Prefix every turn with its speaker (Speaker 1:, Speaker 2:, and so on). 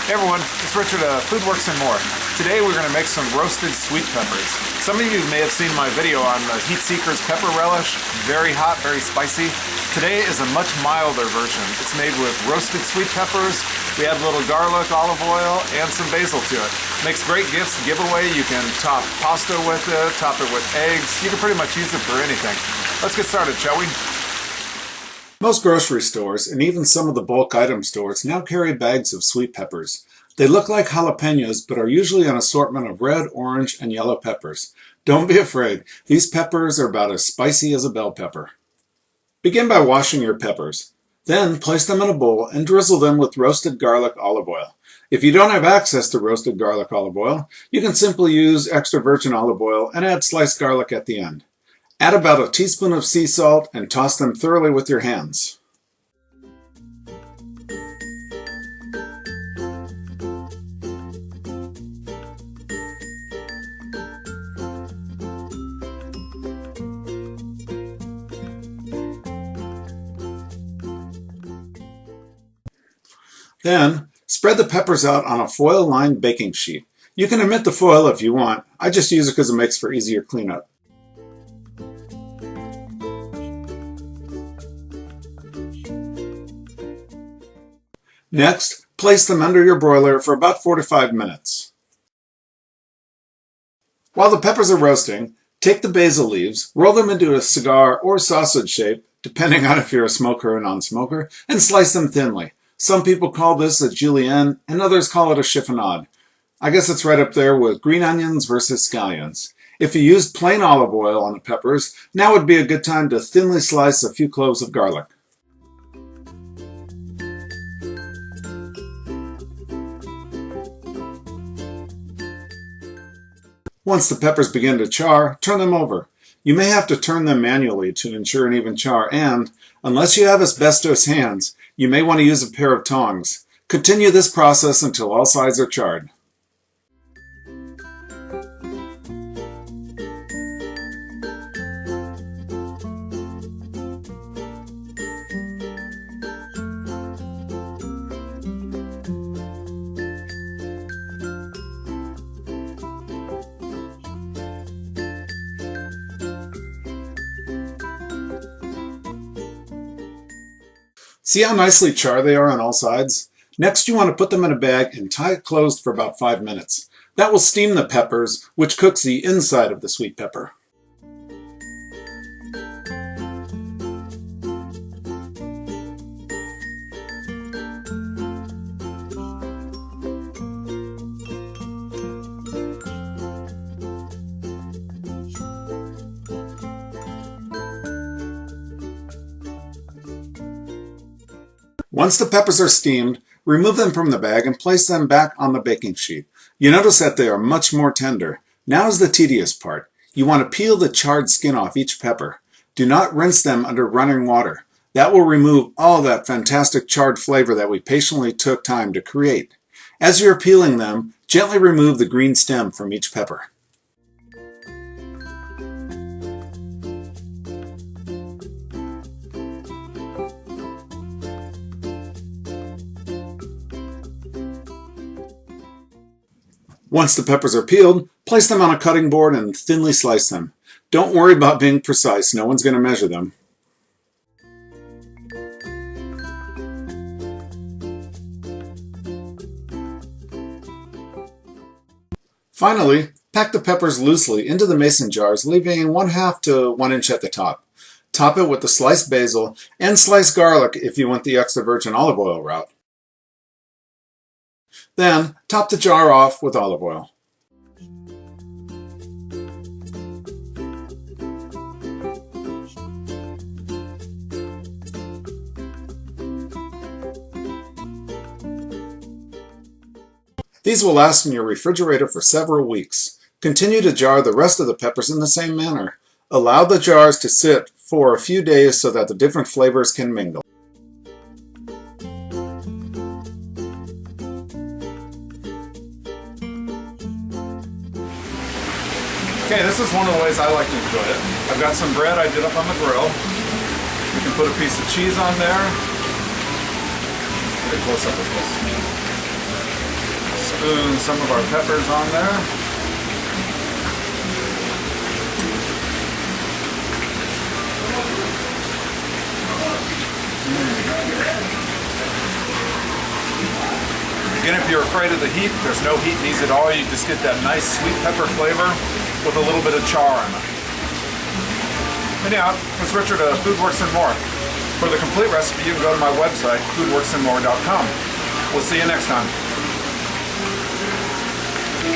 Speaker 1: Hey everyone, it's Richard of Foodworks and More. Today we're going to make some roasted sweet peppers. Some of you may have seen my video on the Heat Seeker's pepper relish. Very hot, very spicy. Today is a much milder version. It's made with roasted sweet peppers. We add a little garlic, olive oil, and some basil to it. Makes great gifts to give away. You can top pasta with it, top it with eggs. You can pretty much use it for anything. Let's get started, shall we?
Speaker 2: Most grocery stores, and even some of the bulk item stores, now carry bags of sweet peppers. They look like jalapenos, but are usually an assortment of red, orange, and yellow peppers. Don't be afraid. These peppers are about as spicy as a bell pepper. Begin by washing your peppers. Then place them in a bowl and drizzle them with roasted garlic olive oil. If you don't have access to roasted garlic olive oil, you can simply use extra virgin olive oil and add sliced garlic at the end. Add about a teaspoon of sea salt and toss them thoroughly with your hands. Then, spread the peppers out on a foil-lined baking sheet. You can omit the foil if you want. I just use it because it makes for easier cleanup. Next, place them under your broiler for about 4 to 5 minutes. While the peppers are roasting, take the basil leaves, roll them into a cigar or sausage shape, depending on if you're a smoker or non-smoker, and slice them thinly. Some people call this a julienne, and others call it a chiffonade. I guess it's right up there with green onions versus scallions. If you used plain olive oil on the peppers, now would be a good time to thinly slice a few cloves of garlic. Once the peppers begin to char, turn them over. You may have to turn them manually to ensure an even char and, unless you have asbestos hands, you may want to use a pair of tongs. Continue this process until all sides are charred. See how nicely charred they are on all sides? Next, you want to put them in a bag and tie it closed for about 5 minutes. That will steam the peppers, which cooks the inside of the sweet pepper. Once the peppers are steamed, remove them from the bag and place them back on the baking sheet. You notice that they are much more tender. Now is the tedious part. You want to peel the charred skin off each pepper. Do not rinse them under running water. That will remove all that fantastic charred flavor that we patiently took time to create. As you're peeling them, gently remove the green stem from each pepper. Once the peppers are peeled, place them on a cutting board and thinly slice them. Don't worry about being precise, no one's going to measure them. Finally, pack the peppers loosely into the mason jars, leaving 1/2 to 1 inch at the top. Top it with the sliced basil and sliced garlic if you want the extra virgin olive oil route. Then, top the jar off with olive oil. These will last in your refrigerator for several weeks. Continue to jar the rest of the peppers in the same manner. Allow the jars to sit for a few days so that the different flavors can mingle.
Speaker 1: Okay, this is one of the ways I like to enjoy it. I've got some bread I did up on the grill. You can put a piece of cheese on there. Get a close up with this. Spoon some of our peppers on there. Again, if you're afraid of the heat, there's no heat needs at all. You just get that nice sweet pepper flavor with a little bit of char in it. Anyhow, it's Richard of Foodworks and More. For the complete recipe, you can go to my website, foodworksandmore.com. We'll see you next time.